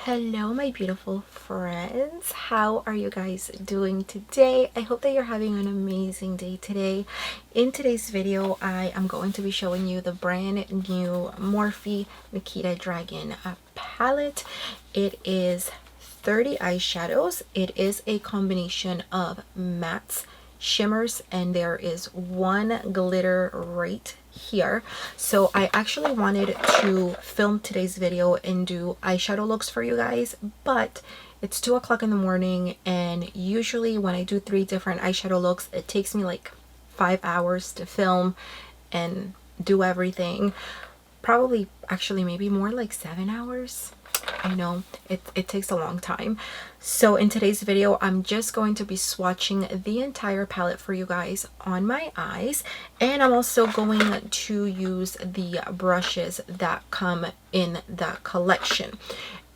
Hello my beautiful friends, how are you guys doing today? I hope that you're having an amazing day today. In today's video I am going to be showing you the brand new Morphe Nikita Dragun palette. It is 30 eyeshadows. It is a combination of mattes, shimmers, and there is one glitter right here. So I actually wanted to film today's video and do eyeshadow looks for you guys, but it's 2 o'clock in the morning, and usually when I do 3 different eyeshadow looks it takes me like 5 hours to film and do everything. Probably actually maybe more like 7 hours. I know it takes a long time. So in today's video I'm just going to be swatching the entire palette for you guys on my eyes, and I'm also going to use the brushes that come in the collection.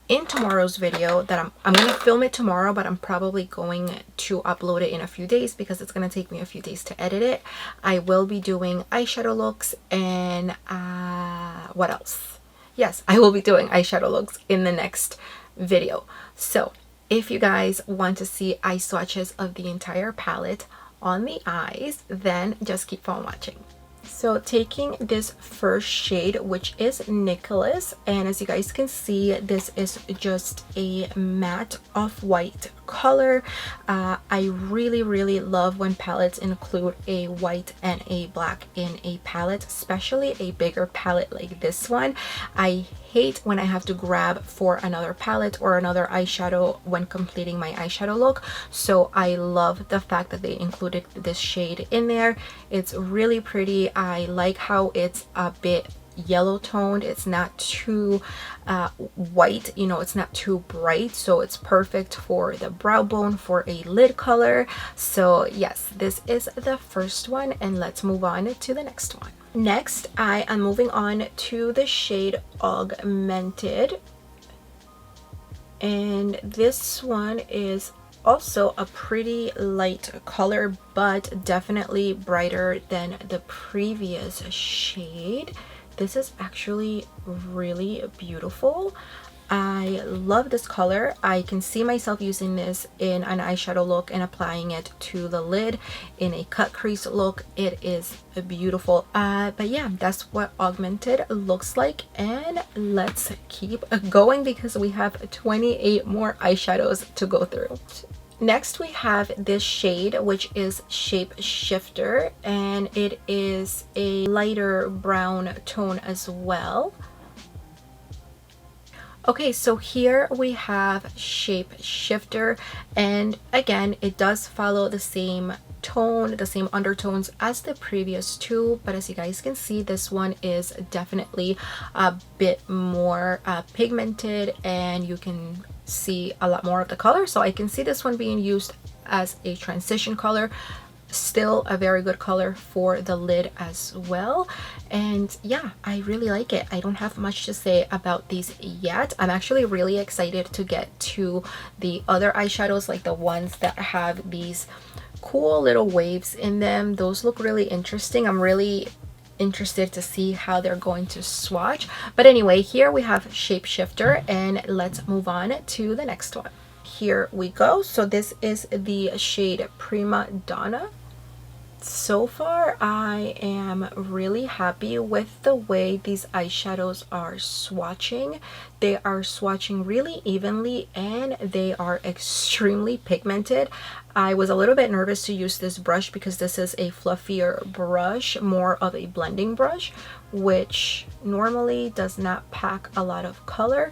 In tomorrow's video that I'm going to film it tomorrow, but I'm probably going to upload it in a few days because it's going to take me a few days to edit it. I will be doing eyeshadow looks and what else? Yes, I will be doing eyeshadow looks in the next video. So if you guys want to see eye swatches of the entire palette on the eyes, then just keep on watching. So taking this first shade, which is Nicholas, and as you guys can see, this is just a matte off-white color. I really love when palettes include a white and a black in a palette, especially a bigger palette like this one. I hate when I have to grab for another palette or another eyeshadow when completing my eyeshadow look, so I love the fact that they included this shade in there. It's really pretty. I like how it's a bit yellow toned. It's not too white, you know, it's not too bright, so it's perfect for the brow bone, for a lid color. So yes, this is the first one, and let's move on to the next one. Next I am moving on to the shade Augmented, and this one is also a pretty light color, but definitely brighter than the previous shade. This is actually really beautiful. I love this color. I can see myself using this in an eyeshadow look and applying it to the lid in a cut crease look. It is beautiful. But yeah, that's what Augmented looks like, and let's keep going because we have 28 more eyeshadows to go through. Next we have this shade, which is Shape Shifter, and it is a lighter brown tone as well. Okay, so here we have Shape Shifter, and again it does follow the same tone, the same undertones as the previous two, but as you guys can see, this one is definitely a bit more pigmented, and you can see a lot more of the color. So I can see this one being used as a transition color. Still a very good color for the lid as well, and yeah, I really like it. I don't have much to say about these yet. I'm actually really excited to get to the other eyeshadows, like the ones that have these cool little waves in them. Those look really interesting. I'm really interested to see how they're going to swatch. But anyway, here we have Shape Shifter, and let's move on to the next one. Here we go. So this is the shade Prima Donna. So far I am really happy with the way these eyeshadows are swatching. They are swatching really evenly, and they are extremely pigmented. I was a little bit nervous to use this brush because this is a fluffier brush, more of a blending brush, which normally does not pack a lot of color,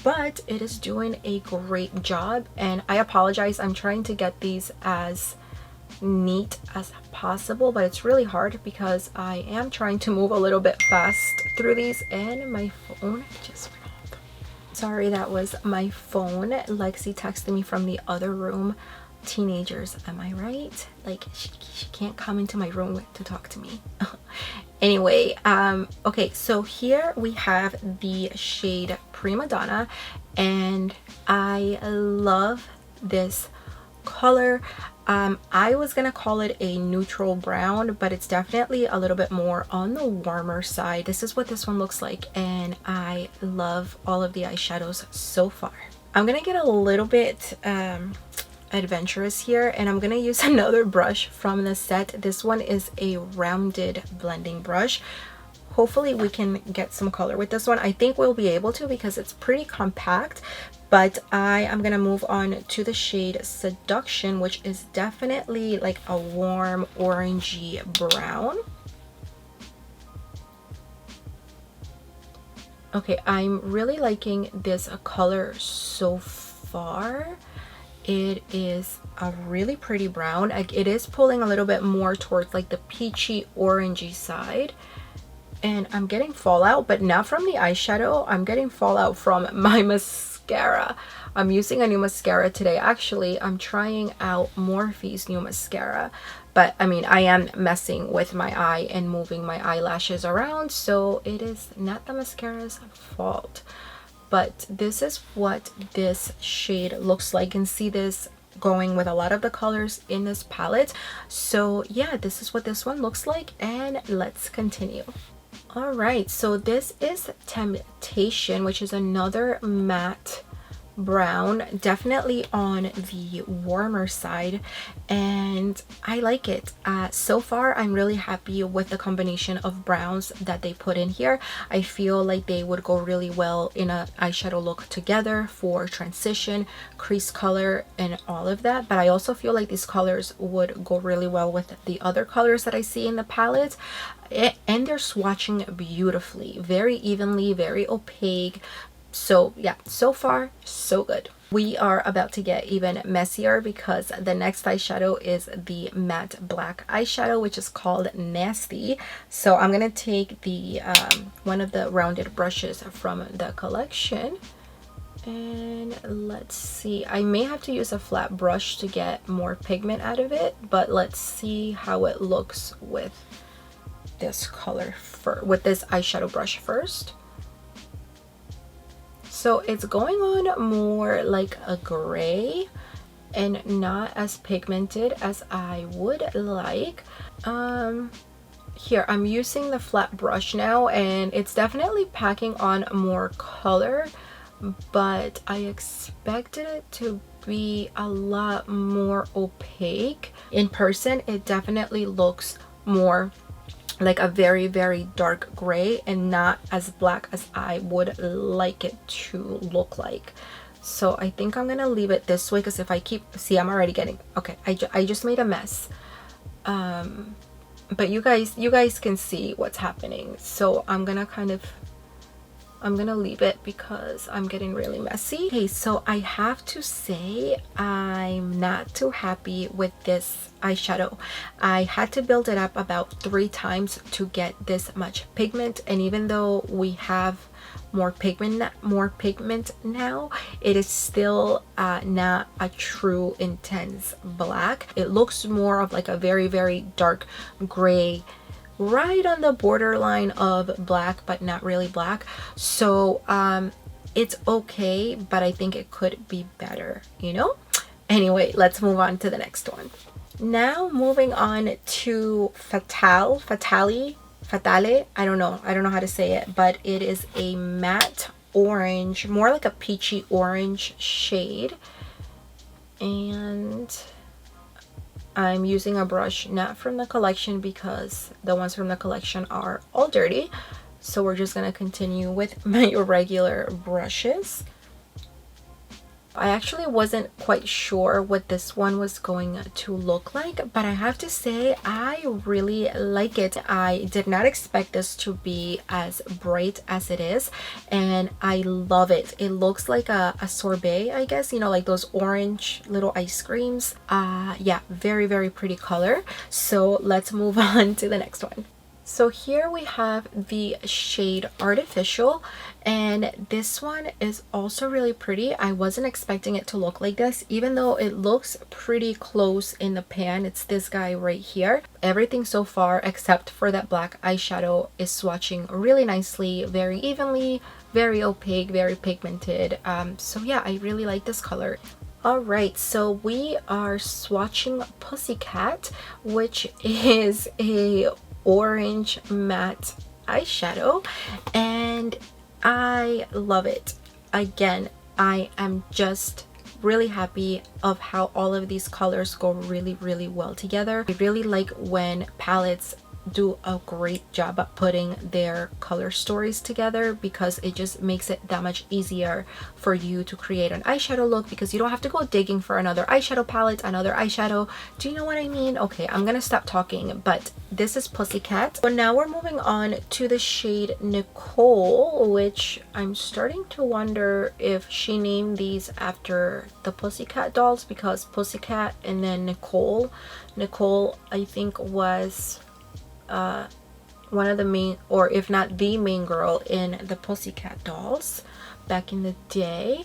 but it is doing a great job. And I apologize, I'm trying to get these as neat as possible, but it's really hard because I am trying to move a little bit fast through these, and my phone just went off. Sorry, that was my phone. Lexi texted me from the other room. Teenagers, am I right? Like she can't come into my room to talk to me. Anyway, okay, so here we have the shade Prima Donna, and I love this color. I was gonna call it a neutral brown, but it's definitely a little bit more on the warmer side. This is what this one looks like, and I love all of the eyeshadows so far. I'm gonna get a little bit adventurous here, and I'm gonna use another brush from the set. This one is a rounded blending brush. Hopefully we can get some color with this one. I think we'll be able to because it's pretty compact. But I am gonna move on to the shade Seduction, which is definitely like a warm orangey brown. Okay, I'm really liking this color so far. It is a really pretty brown. Like, it is pulling a little bit more towards like the peachy orangey side. And I'm getting fallout, but not from the eyeshadow. I'm getting fallout from my mascara. I'm using a new mascara today. Actually, I'm trying out Morphe's new mascara. But I mean, I am messing with my eye and moving my eyelashes around. So it is not the mascara's fault. But this is what this shade looks like. You can see this going with a lot of the colors in this palette. So yeah, this is what this one looks like. And let's continue. All right, so this is Temptation, which is another matte brown, definitely on the warmer side, and I like it. So far I'm really happy with the combination of browns that they put in here. I feel like they would go really well in a eyeshadow look together for transition, crease color, and all of that. But I also feel like these colors would go really well with the other colors that I see in the palette. And they're swatching beautifully, very evenly, very opaque. So yeah, so far so good. We are about to get even messier because the next eyeshadow is the matte black eyeshadow, which is called Nasty. So I'm gonna take the one of the rounded brushes from the collection, and let's see, I may have to use a flat brush to get more pigment out of it, but let's see how it looks with this color with this eyeshadow brush first. So it's going on more like a gray and not as pigmented as I would like. Here I'm using the flat brush now, and it's definitely packing on more color, but I expected it to be a lot more opaque. In person it definitely looks more like a very, very dark gray and not as black as I would like it to look like. So I think I'm gonna leave it this way, because if I keep, see, I'm already getting, okay, I just made a mess. But you guys can see what's happening. So I'm gonna leave it because I'm getting really messy. Okay, so I have to say I'm not too happy with this eyeshadow. I had to build it up about 3 times to get this much pigment, and even though we have more pigment now, it is still not a true intense black. It looks more of like a very, very dark gray, right on the borderline of black but not really black. So it's okay, but I think it could be better, you know. Anyway, let's move on to the next one. Now moving on to Fatale. I don't know how to say it, but it is a matte orange, more like a peachy orange shade, and I'm using a brush not from the collection because the ones from the collection are all dirty. So we're just gonna continue with my regular brushes. I actually wasn't quite sure what this one was going to look like, but I have to say I really like it. I did not expect this to be as bright as it is, and I love it. It looks like a sorbet, I guess, you know, like those orange little ice creams. Yeah, very, very pretty color. So let's move on to the next one. So here we have the shade Artificial, and this one is also really pretty. I wasn't expecting it to look like this, even though it looks pretty close in the pan. It's this guy right here. Everything so far except for that black eyeshadow is swatching really nicely, very evenly, very opaque, very pigmented. So yeah, I really like this color. Alright, so we are swatching Pussycat, which is a orange matte eyeshadow, and I love it. Again, I am just really happy of how all of these colors go really well together. I really like when palettes do a great job at putting their color stories together, because it just makes it that much easier for you to create an eyeshadow look, because you don't have to go digging for another eyeshadow palette, another eyeshadow. Do you know what I mean? Okay, I'm gonna stop talking, but this is Pussycat. So now we're moving on to the shade Nicole, which I'm starting to wonder if she named these after the Pussycat dolls, because Pussycat and then Nicole I think was one of the main, or if not the main girl in the Pussycat dolls back in the day.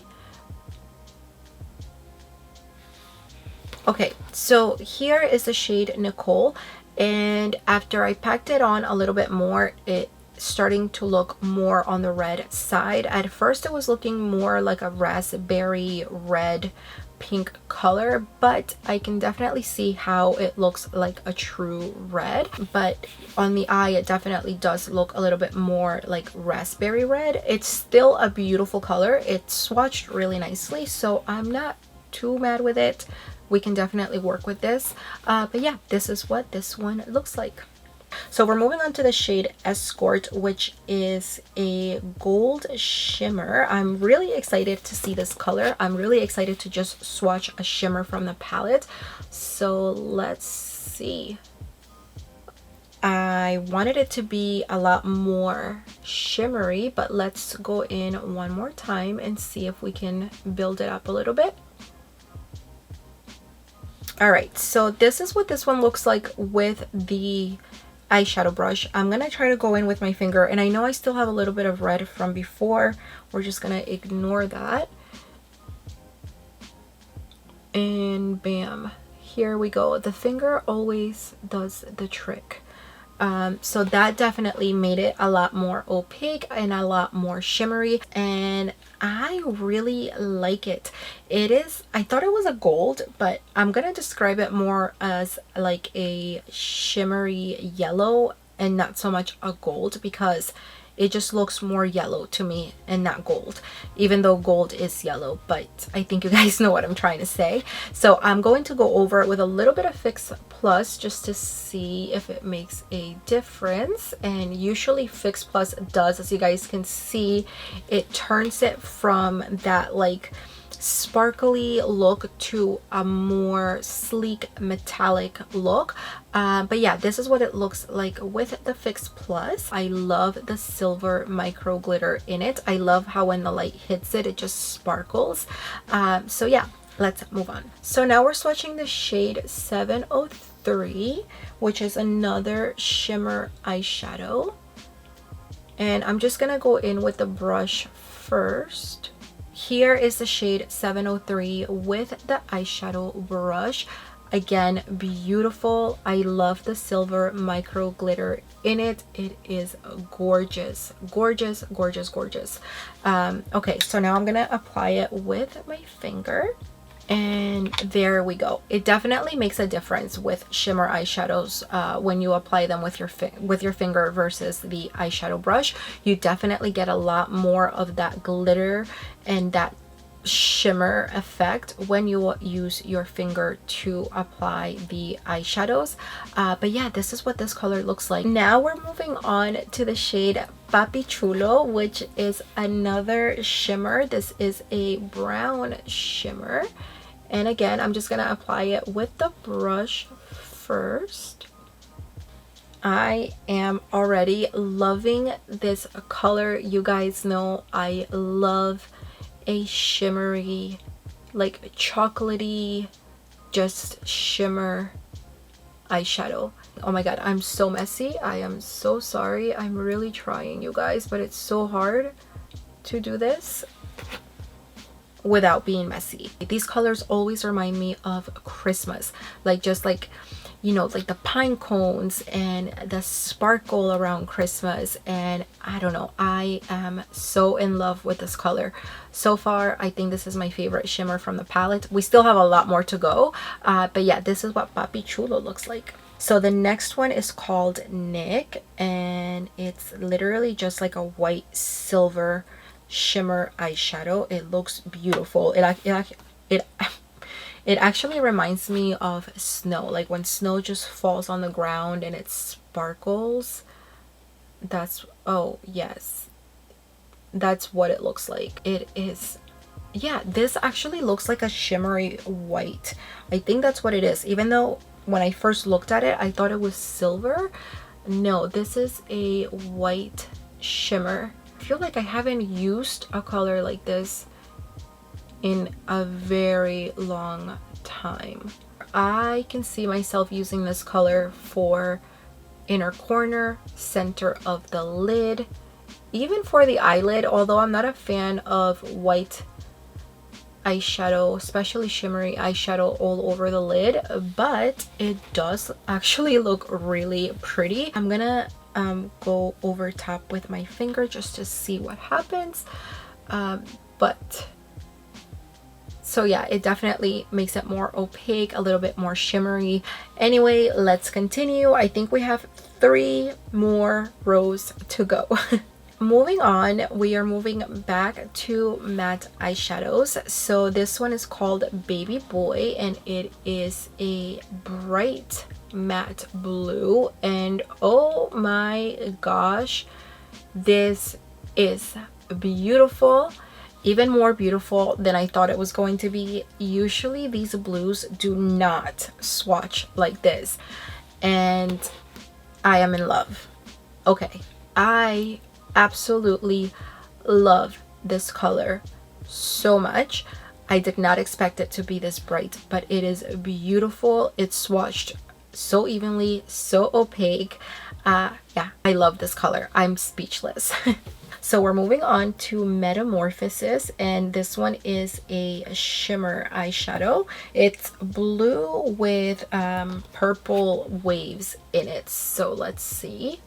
Okay, so here is the shade Nicole, and after I packed it on a little bit more, it starting to look more on the red side. At first it was looking more like a raspberry red pink color, but I can definitely see how it looks like a true red, but on the eye it definitely does look a little bit more like raspberry red. It's still a beautiful color. It's swatched really nicely, so I'm not too mad with it. We can definitely work with this, but yeah, this is what this one looks like. So we're moving on to the shade Escort, which is a gold shimmer. I'm really excited to see this color. I'm really excited to just swatch a shimmer from the palette. So let's see. I wanted it to be a lot more shimmery, but let's go in one more time and see if we can build it up a little bit. All right, so this is what this one looks like with the eyeshadow brush. I'm gonna try to go in with my finger, and I know I still have a little bit of red from before. We're just gonna ignore that, and bam, here we go. The finger always does the trick. So that definitely made it a lot more opaque and a lot more shimmery, and I really like it. It is, I thought it was a gold, but I'm gonna describe it more as like a shimmery yellow and not so much a gold, because it just looks more yellow to me and not gold, even though gold is yellow. But I think you guys know what I'm trying to say. So I'm going to go over it with a little bit of Fix Plus just to see if it makes a difference. And usually Fix Plus does, as you guys can see, it turns it from that like sparkly look to a more sleek metallic look. But yeah, this is what it looks like with the Fix Plus. I love the silver micro glitter in it. I love how when the light hits it, it just sparkles. So yeah, let's move on. So now we're swatching the shade 703, which is another shimmer eyeshadow, and I'm just gonna go in with the brush first. Here is the shade 703 with the eyeshadow brush. Again, beautiful. I love the silver micro glitter in it. It is gorgeous, gorgeous, gorgeous, gorgeous. Okay, so now I'm gonna apply it with my finger, and there we go. It definitely makes a difference with shimmer eyeshadows when you apply them with your finger versus the eyeshadow brush. You definitely get a lot more of that glitter and that shimmer effect when you use your finger to apply the eyeshadows. But yeah, this is what this color looks like. Now we're moving on to the shade Papi Chulo, which is another shimmer. This is a brown shimmer, and again, I'm just gonna apply it with the brush first. I am already loving this color. You guys know I love a shimmery, like chocolatey, just shimmer eyeshadow. Oh my god, I'm so messy. I am so sorry. I'm really trying, you guys, but it's so hard to do this without being messy. These colors always remind me of Christmas, like just like, you know, like the pine cones and the sparkle around Christmas. And I don't know, I am so in love with this color. So far, I think this is my favorite shimmer from the palette. We still have a lot more to go, but yeah, this is what Papi Chulo looks like. So the next one is called Nick, and it's literally just like a white silver shimmer eyeshadow. It looks beautiful. It actually reminds me of snow, like when snow just falls on the ground and it sparkles. That's, oh yes, that's what it looks like. It is, yeah, this actually looks like a shimmery white. I think that's what it is, even though when I first looked at it I thought it was silver. No, this is a white shimmer. I feel like I haven't used a color like this in a very long time. I can see myself using this color for inner corner, center of the lid, even for the eyelid, although I'm not a fan of white eyeshadow, especially shimmery eyeshadow all over the lid, but it does actually look really pretty. I'm gonna go over top with my finger just to see what happens, but so yeah, it definitely makes it more opaque, a little bit more shimmery. Anyway, let's continue. I think we have 3 more rows to go. Moving on, we are moving back to matte eyeshadows. So this one is called Baby Boy, and it is a bright matte blue, and oh my gosh, this is beautiful. Even more beautiful than I thought it was going to be. Usually these blues do not swatch like this, and I am in love. Okay, I absolutely love this color so much. I did not expect it to be this bright, but it is beautiful. It's swatched so evenly, so opaque. Yeah, I love this color. I'm speechless. So we're moving on to Metamorphosis, and this one is a shimmer eyeshadow. It's blue with purple waves in it. So let's see.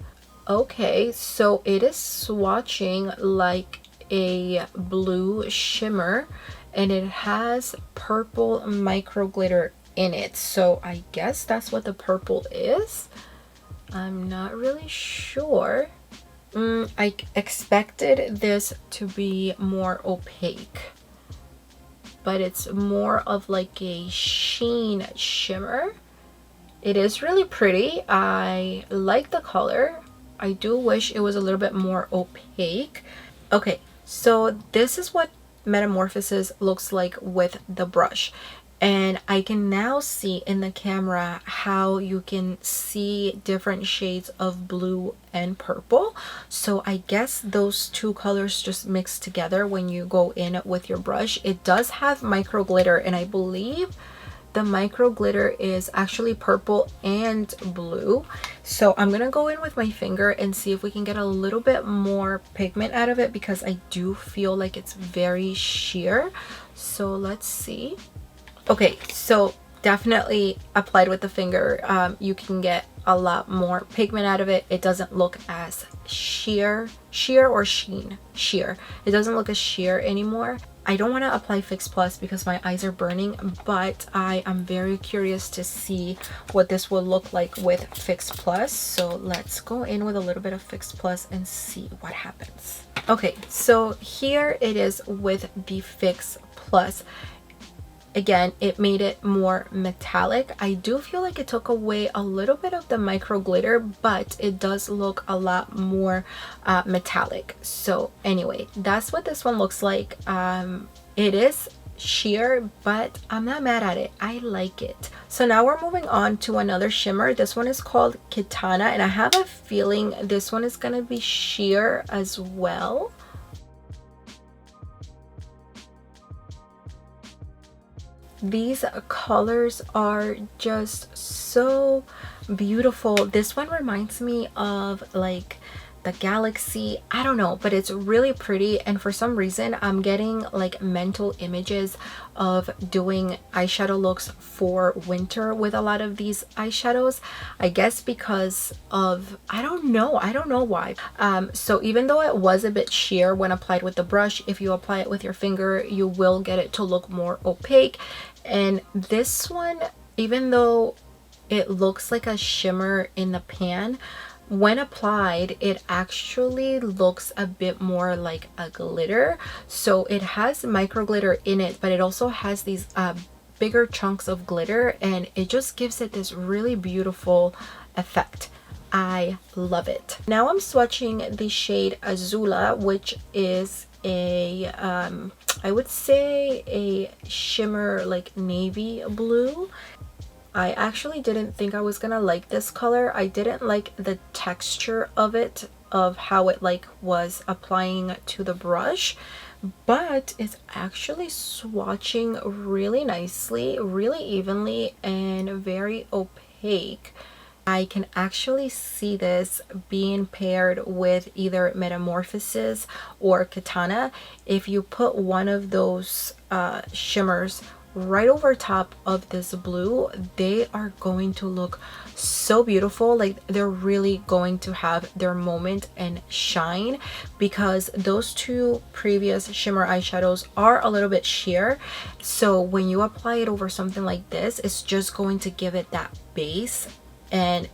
Okay, so it is swatching like a blue shimmer, and it has purple micro glitter in it. So I guess that's what the purple is. I'm not really sure. I expected this to be more opaque, but it's more of like a sheen shimmer. It is really pretty. I like the color. I do wish it was a little bit more opaque. Okay, so this is what Metamorphosis looks like with the brush. And I can now see in the camera how you can see different shades of blue and purple. So I guess those 2 colors just mix together when you go in with your brush. It does have micro glitter, and I believe the micro glitter is actually purple and blue. So I'm gonna go in with my finger and see if we can get a little bit more pigment out of it, because I do feel like it's very sheer. So let's see. Okay, so definitely applied with the finger, you can get a lot more pigment out of it. It doesn't look as sheer or sheen. Sheer. It doesn't look as sheer anymore. I don't want to apply Fix Plus because my eyes are burning, but I am very curious to see what this will look like with Fix Plus. So let's go in with a little bit of Fix Plus and see what happens. Okay, so here it is with the Fix Plus. Again, it made it more metallic. I do feel like it took away a little bit of the micro glitter, but it does look a lot more metallic. So anyway, that's what this one looks like. It is sheer, but I'm not mad at it. I like it. So now we're moving on to another shimmer. This one is called Kitana, and I have a feeling this one is gonna be sheer as well. These colors are just so beautiful. This one reminds me of like the galaxy. I don't know, but it's really pretty, and for some reason I'm getting like mental images of doing eyeshadow looks for winter with a lot of these eyeshadows. I guess because of, I don't know why. So even though it was a bit sheer when applied with the brush, if you apply it with your finger you will get it to look more opaque. And this one, even though it looks like a shimmer in the pan, when applied, it actually looks a bit more like a glitter. So it has micro glitter in it, but it also has these bigger chunks of glitter, and it just gives it this really beautiful effect. I love it. Now I'm swatching the shade Azula, which is a I would say a shimmer like navy blue. I actually didn't think I was gonna like this color. I didn't like the texture of it, of how it like was applying to the brush, but it's actually swatching really nicely, really evenly, and very opaque. I can actually see this being paired with either Metamorphosis or Katana. If you put one of those shimmers right over top of this blue, they are going to look so beautiful. Like, they're really going to have their moment and shine, because those two previous shimmer eyeshadows are a little bit sheer. So when you apply it over something like this, it's just going to give it that base, and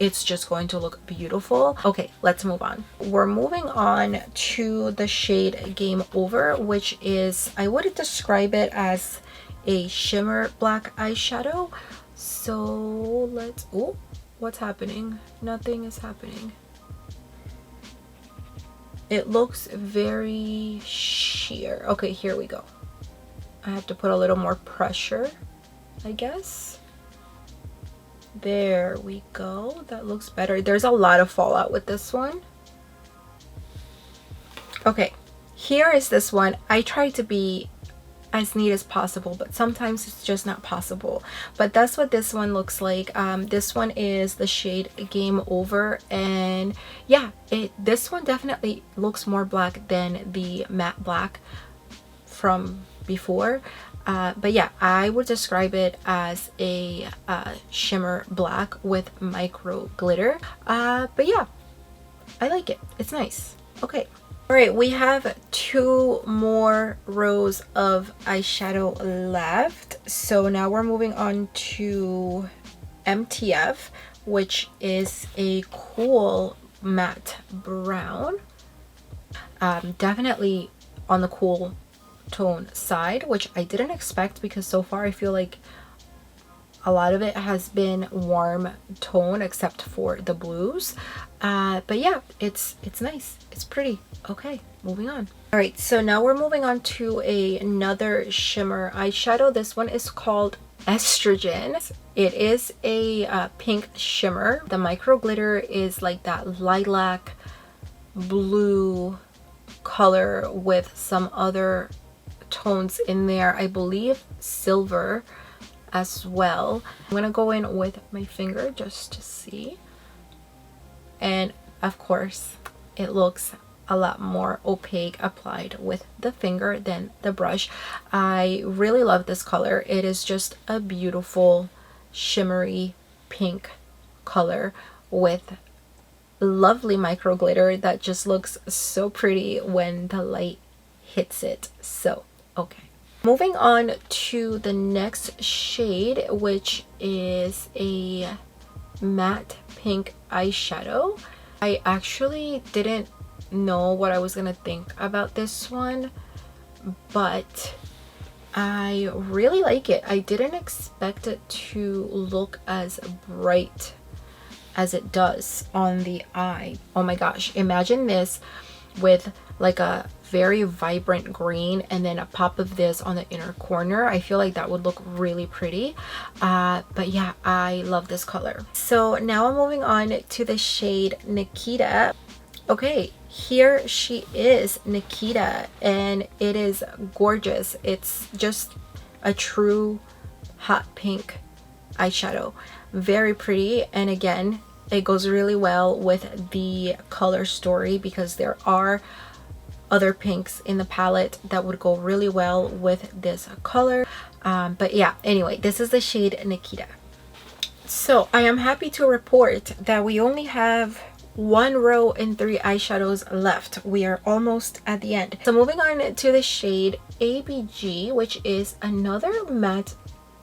it's just going to look beautiful. Okay, let's move on. We're moving on to the shade Game Over, which is, I would describe it as a shimmer black eyeshadow. So let's, oh, what's happening? Nothing is happening. It looks very sheer. Okay, here we go. I have to put a little more pressure, I guess. There we go. That looks better. There's a lot of fallout with this one. Okay, here is this one. I try to be as neat as possible, but sometimes it's just not possible. But that's what this one looks like. This one is the shade Game Over, and yeah, this one definitely looks more black than the matte black from before. But yeah, I would describe it as a shimmer black with micro glitter. But yeah, I like it. It's nice. Okay. All right, we have 2 more rows of eyeshadow left. So now we're moving on to MTF, which is a cool matte brown. Definitely on the cool tone side, which I didn't expect, because so far I feel like a lot of it has been warm tone except for the blues. But yeah, it's nice, it's pretty. Okay, moving on. All right, so now we're moving on to another shimmer eyeshadow. This one is called Estrogen. It is a pink shimmer. The micro glitter is like that lilac blue color with some other tones in there, I believe silver as well. I'm gonna go in with my finger just to see, and of course it looks a lot more opaque applied with the finger than the brush. I really love this color. It is just a beautiful shimmery pink color with lovely micro glitter that just looks so pretty when the light hits it. So okay, moving on to the next shade, which is a matte pink eyeshadow. I actually didn't know what I was gonna think about this one, but I really like it. I didn't expect it to look as bright as it does on the eye. Oh my gosh, imagine this with like a very vibrant green and then a pop of this on the inner corner. I feel like that would look really pretty. But yeah, I love this color. So now I'm moving on to the shade Nikita. Okay, here she is, Nikita, and it is gorgeous. It's just a true hot pink eyeshadow. Very pretty, and again, it goes really well with the color story, because there are other pinks in the palette that would go really well with this color. But yeah, anyway, this is the shade Nikita. So I am happy to report that we only have 1 row and 3 eyeshadows left. We are almost at the end. So moving on to the shade ABG, which is another matte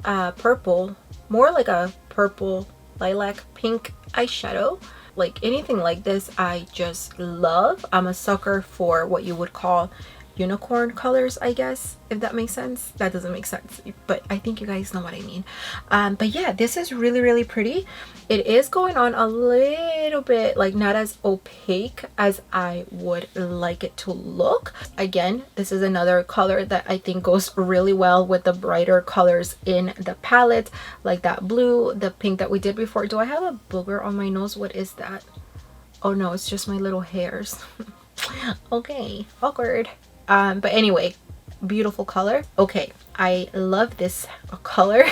purple, more like a purple lilac pink eyeshadow. like anything like this, I just love. I'm a sucker for what you would call unicorn colors, I guess, if that makes sense. That doesn't make sense, but I think you guys know what I mean. But yeah, this is really pretty. It is going on a little bit, like, not as opaque as I would like it to look. Again, this is another color that I think goes really well with the brighter colors in the palette, like that blue, the pink that we did before. Do I have a booger on my nose? What is that? Oh no, it's just my little hairs. Okay, awkward. But anyway, beautiful color. Okay, I love this color.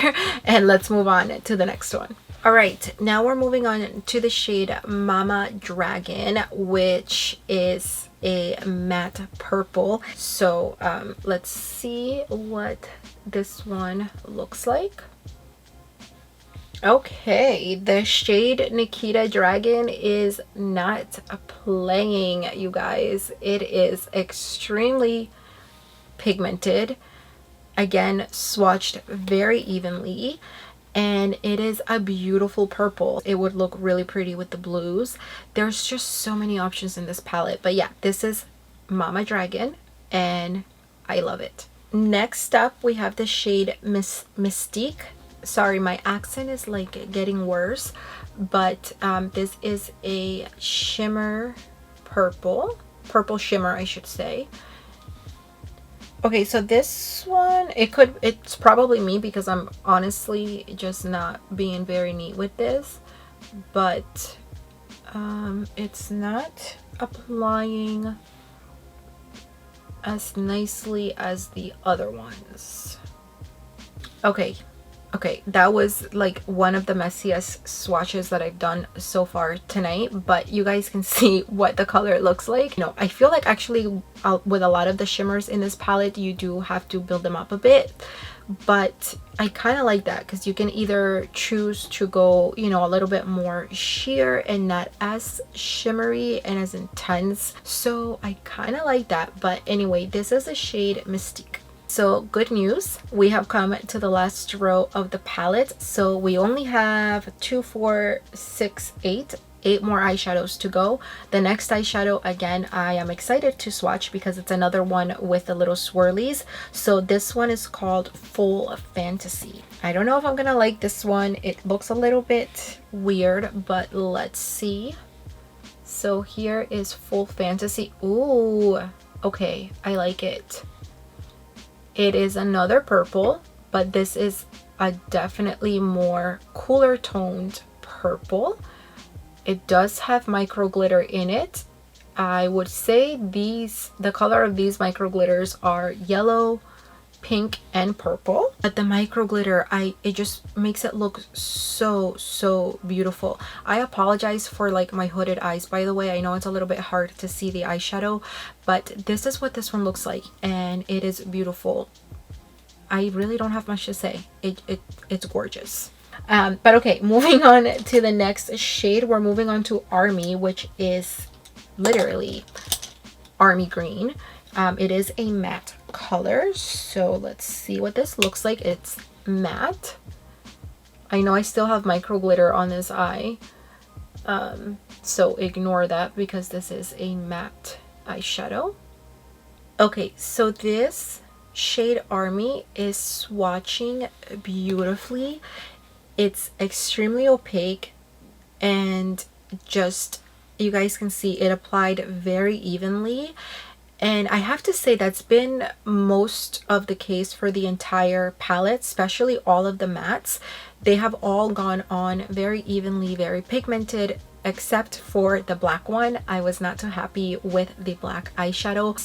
And let's move on to the next one. All right, now we're moving on to the shade Mama Dragun, which is a matte purple. So let's see what this one looks like. Okay, the shade Nikita Dragun is not playing, you guys. It is extremely pigmented. Again, swatched very evenly. And it is a beautiful purple. It would look really pretty with the blues. There's just so many options in this palette. But yeah, this is Mama Dragun and I love it. Next up, we have the shade Mystique. Sorry, my accent is like getting worse, but this is a shimmer purple shimmer, I should say. Okay, so this one, it's probably me because I'm honestly just not being very neat with this, but it's not applying as nicely as the other ones. Okay, that was like one of the messiest swatches that I've done so far tonight, but you guys can see what the color looks like. You know, I feel like actually with a lot of the shimmers in this palette, you do have to build them up a bit, but I kind of like that because you can either choose to go, you know, a little bit more sheer and not as shimmery and as intense. So I kind of like that. But anyway, this is the shade Mystique. So good news, we have come to the last row of the palette. So we only have 2, 4, 6, 8 more eyeshadows to go. The next eyeshadow, again, I am excited to swatch because it's another one with the little swirlies. So this one is called Full Fantasy. I don't know if I'm gonna like this one. It looks a little bit weird, but let's see. So here is Full Fantasy. Ooh, okay, I like it. It is another purple, but this is a definitely more cooler toned purple. It does have micro glitter in it. I would say the color of these micro glitters are yellow, pink, and purple. But the micro glitter, it just makes it look so beautiful. I apologize for like my hooded eyes, by the way. I know it's a little bit hard to see the eyeshadow, but this is what this one looks like, and it is beautiful. I really don't have much to say. It's gorgeous. But okay, moving on to the next shade, we're moving on to Army, which is literally army green. It is a matte color, so let's see what this looks like. It's matte. I know I still have micro glitter on this eye, so ignore that because this is a matte eyeshadow. Okay, so this shade Army is swatching beautifully. It's extremely opaque, and just, you guys can see it applied very evenly. And I have to say that's been most of the case for the entire palette, especially all of the mattes. They have all gone on very evenly, very pigmented, except for the black one. I was not too happy with the black eyeshadow.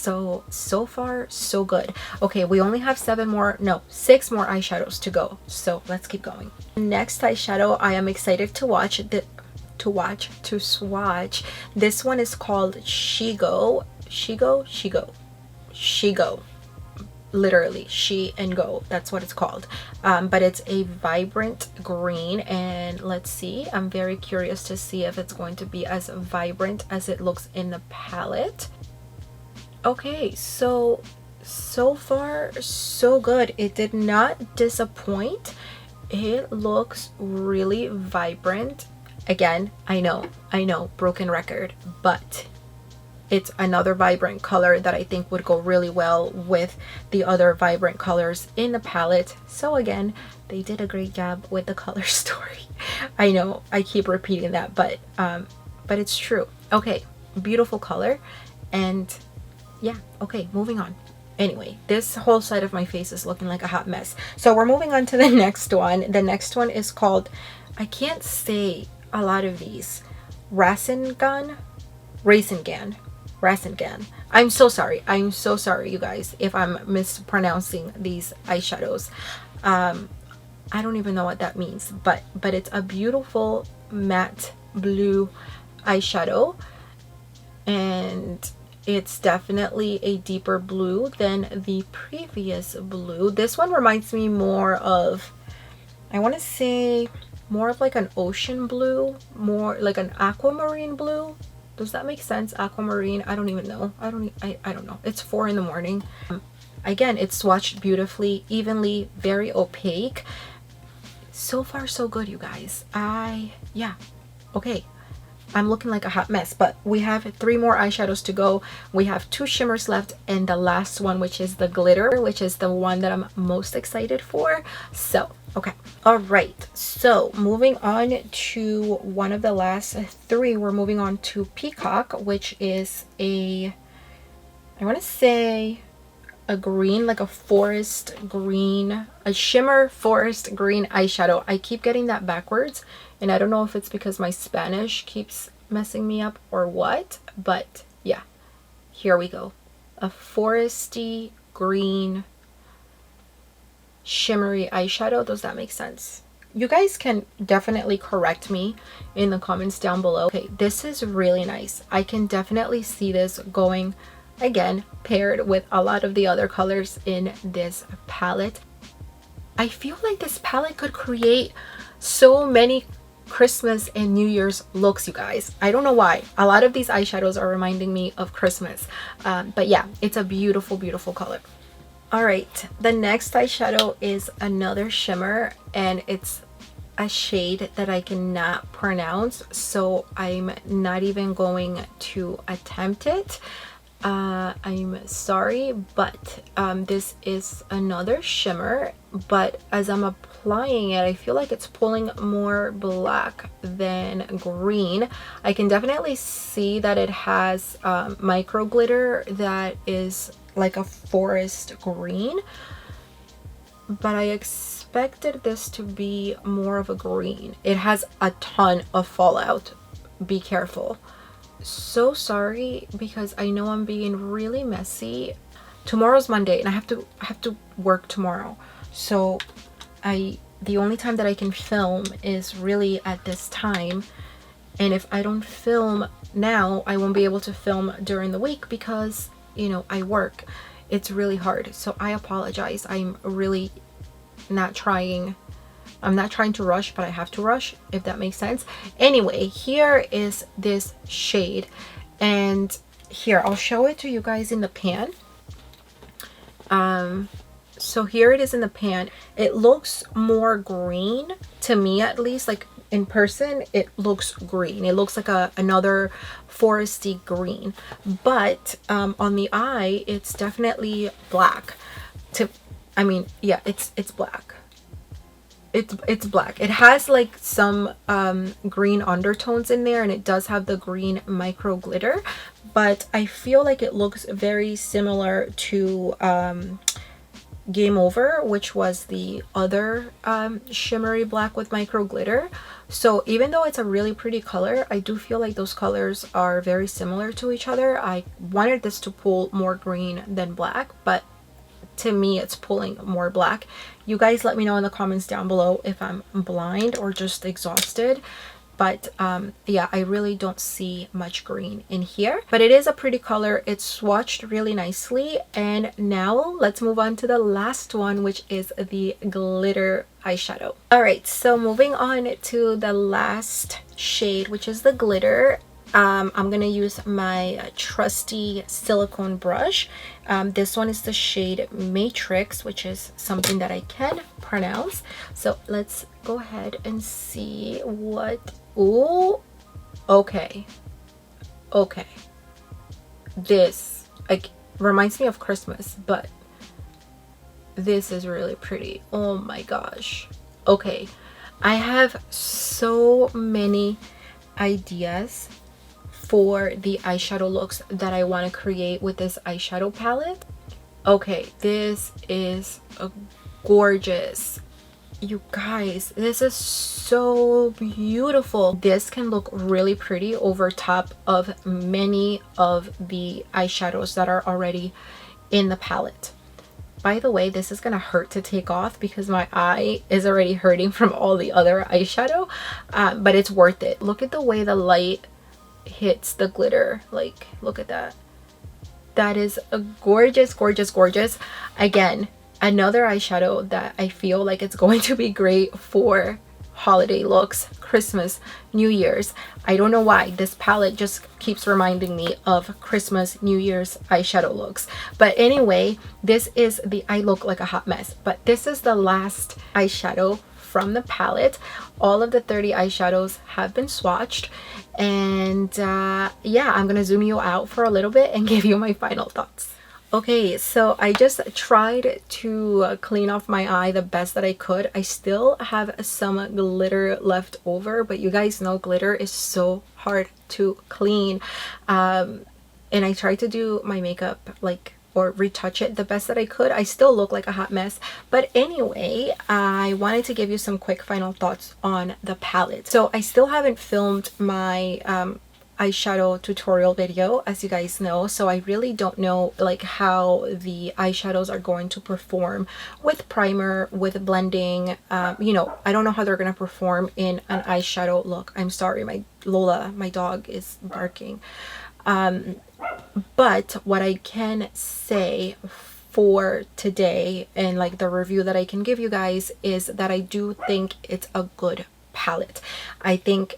So far so good. Okay, we only have 6 more eyeshadows to go, so let's keep going. Next eyeshadow I am excited to swatch. This one is called Shigo. Literally she and go, that's what it's called. But it's a vibrant green, and let's see, I'm very curious to see if it's going to be as vibrant as it looks in the palette. Okay, so far so good. It did not disappoint. It looks really vibrant, Again, I know, broken record, but it's another vibrant color that I think would go really well with the other vibrant colors in the palette. So again, they did a great job with the color story. I know I keep repeating that, but it's true. Okay, beautiful color. And yeah, okay, moving on. Anyway, this whole side of my face is looking like a hot mess. So we're moving on to the next one. The next one is called, I can't say a lot of these, Rasengan. I'm so sorry, you guys, if I'm mispronouncing these eyeshadows. I don't even know what that means, but it's a beautiful matte blue eyeshadow, and it's definitely a deeper blue than the previous blue. This one reminds me more of, I want to say, more of like an ocean blue, more like an aquamarine blue. Does that make sense? Aquamarine, I don't even know. I don't know. It's 4 in the morning. Again, it's swatched beautifully, evenly, very opaque. So far so good, you guys. Yeah, okay, I'm looking like a hot mess, but we have 3 more eyeshadows to go. We have 2 shimmers left, and the last one, which is the glitter, which is the one that I'm most excited for. So okay, all right, so moving on to one of the last 3, we're moving on to Peacock, which is a, I want to say a green, like a forest green, a shimmer forest green eyeshadow. I keep getting that backwards, and I don't know if it's because my Spanish keeps messing me up or what, but yeah, here we go. A foresty green shimmery eyeshadow. Does that make sense? You guys can definitely correct me in the comments down below. Okay, this is really nice. I can definitely see this going, again, paired with a lot of the other colors in this palette. I feel like this palette could create so many Christmas and New Year's looks, you guys. I don't know why. A lot of these eyeshadows are reminding me of Christmas. But yeah, it's a beautiful, beautiful color. All right, the next eyeshadow is another shimmer, and it's a shade that I cannot pronounce, so I'm not even going to attempt it. I'm sorry, but this is another shimmer, but as I'm applying it, I feel like it's pulling more black than green. I can definitely see that it has micro glitter that is like a forest green, but I expected this to be more of a green. It has a ton of fallout. Be careful. So sorry, because I know I'm being really messy. Tomorrow's Monday and I have to work tomorrow, so the only time that I can film is really at this time, and if I don't film now, I won't be able to film during the week because, you know, I work. It's really hard, so I apologize. I'm really not trying. I'm not trying to rush, but I have to rush, if that makes sense. Anyway, here is this shade, and here, I'll show it to you guys in the pan. So here it is in the pan. It looks more green to me, at least. Like in person, it looks green. It looks like another foresty green, but on the eye, it's definitely black. I mean, yeah, it's black. It's black. It has like some green undertones in there, and it does have the green micro glitter, but I feel like it looks very similar to Game Over, which was the other shimmery black with micro glitter. So even though it's a really pretty color, I do feel like those colors are very similar to each other. I wanted this to pull more green than black, but to me it's pulling more black. You guys let me know in the comments down below if I'm blind or just exhausted, but yeah, I really don't see much green in here, but it is a pretty color. It's swatched really nicely. And now let's move on to the last one, which is the glitter eyeshadow. All right, so moving on to the last shade, which is the glitter. I'm gonna use my trusty silicone brush. This one is the shade Matrix, which is something that I can pronounce. So let's go ahead and see what. Oh, okay, okay. This like reminds me of Christmas, but this is really pretty. Oh my gosh. Okay, I have so many ideas for the eyeshadow looks that I want to create with this eyeshadow palette. Okay, this is a gorgeous. You guys, this is so beautiful. This can look really pretty over top of many of the eyeshadows that are already in the palette. By the way, this is gonna hurt to take off because my eye is already hurting from all the other eyeshadow, but it's worth it. Look at the way the light hits the glitter. Like, look at that. That is a gorgeous, gorgeous, gorgeous. Again, another eyeshadow that I feel like it's going to be great for holiday looks, Christmas, New Year's. I don't know why this palette just keeps reminding me of Christmas, New Year's eyeshadow looks. But anyway, this is the I Look Like a Hot Mess, but this is the last eyeshadow from the palette. All of the 30 eyeshadows have been swatched, and yeah, I'm gonna zoom you out for a little bit and give you my final thoughts. Okay, so I just tried to clean off my eye the best that I could. I still have some glitter left over, but you guys know glitter is so hard to clean. And I tried to do my makeup like or retouch it the best that I could. I still look like a hot mess, but anyway, I wanted to give you some quick final thoughts on the palette. So I still haven't filmed my eyeshadow tutorial video, as you guys know, so I really don't know like how the eyeshadows are going to perform with primer, with blending. You know, I don't know how they're going to perform in an eyeshadow look. I'm sorry, my Lola, my dog, is barking. But what I can say for today and like the review that I can give you guys is that I do think it's a good palette. I think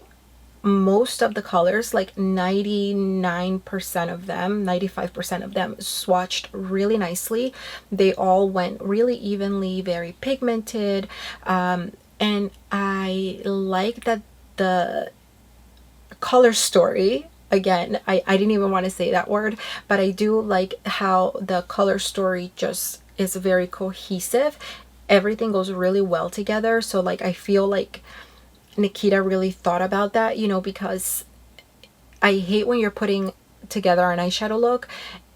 most of the colors, like 99% of them, 95% of them swatched really nicely. They all went really evenly, very pigmented, and I like that the color story, again, I didn't even want to say that word, but I do like how the color story just is very cohesive. Everything goes really well together. So like I feel like Nikita really thought about that, you know, because I hate when you're putting together an eyeshadow look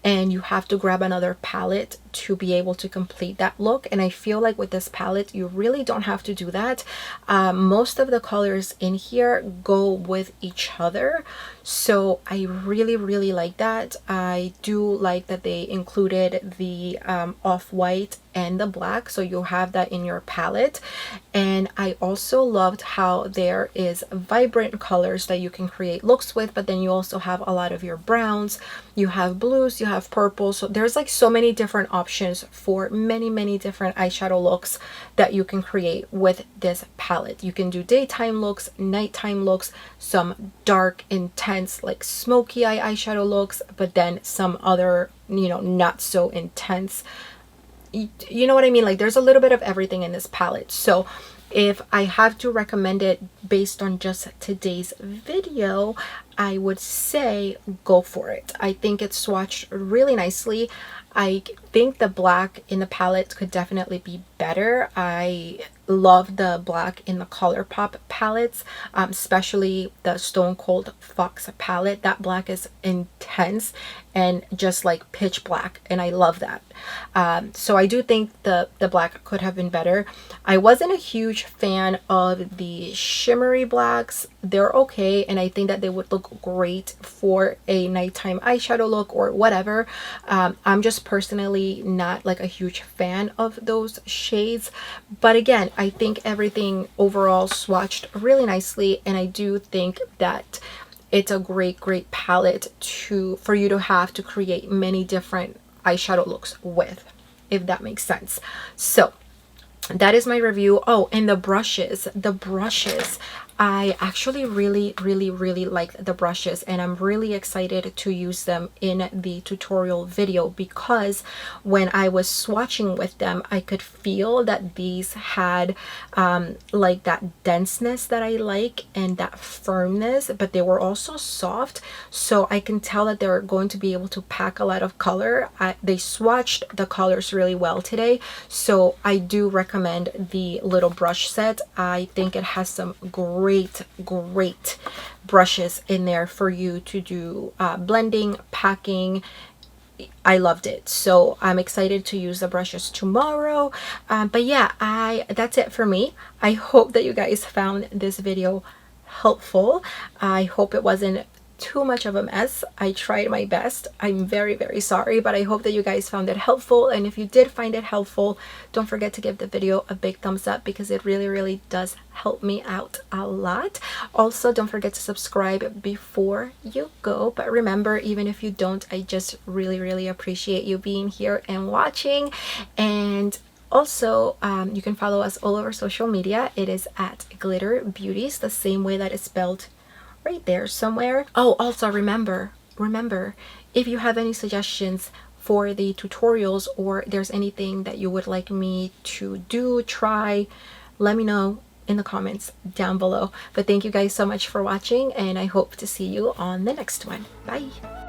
and you have to grab another palette to be able to complete that look. And I feel like with this palette, you really don't have to do that. Most of the colors in here go with each other. So I really, really like that. I do like that they included the off-white and the black, so you'll have that in your palette. And I also loved how there is vibrant colors that you can create looks with, but then you also have a lot of your browns, you have blues, you have purple. So there's like so many different options for many different eyeshadow looks that you can create with this palette. You can do daytime looks, nighttime looks, some dark, intense, like smoky eye eyeshadow looks, but then some other, you know, not so intense. You know what I mean? Like there's a little bit of everything in this palette. So if I have to recommend it based on just today's video, I would say go for it. I think it's swatched really nicely. I think the black in the palette could definitely be better. I love the black in the ColourPop palettes, especially the Stone Cold Fox palette. That black is intense and just like pitch black, and I love that. So I do think the black could have been better. I wasn't a huge fan of the shimmery blacks. They're okay, and I think that they would look great for a nighttime eyeshadow look or whatever. I'm just personally not like a huge fan of those shades, but again, I think everything overall swatched really nicely, and I do think that it's a great palette for you to have to create many different eyeshadow looks with, if that makes sense. So that is my review. Oh, and the brushes, I actually really like the brushes, and I'm really excited to use them in the tutorial video, because when I was swatching with them, I could feel that these had like that denseness that I like and that firmness, but they were also soft, so I can tell that they're going to be able to pack a lot of color. They swatched the colors really well today, so I do recommend the little brush set. I think it has some great brushes in there for you to do blending, packing. I loved it, so I'm excited to use the brushes tomorrow. But yeah, that's it for me. I hope that you guys found this video helpful. I hope it wasn't too much of a mess. I tried my best. I'm very sorry, but I hope that you guys found it helpful. And if you did find it helpful, don't forget to give the video a big thumbs up, because it really does help me out a lot. Also, don't forget to subscribe before you go. But remember, even if you don't, I just really appreciate you being here and watching. And also, you can follow us all over social media. It is at GlitterBeauties, the same way that it's spelled right there somewhere. Oh, also remember, if you have any suggestions for the tutorials, or there's anything that you would like me to do, try, let me know in the comments down below. But thank you guys so much for watching, and I hope to see you on the next one. Bye.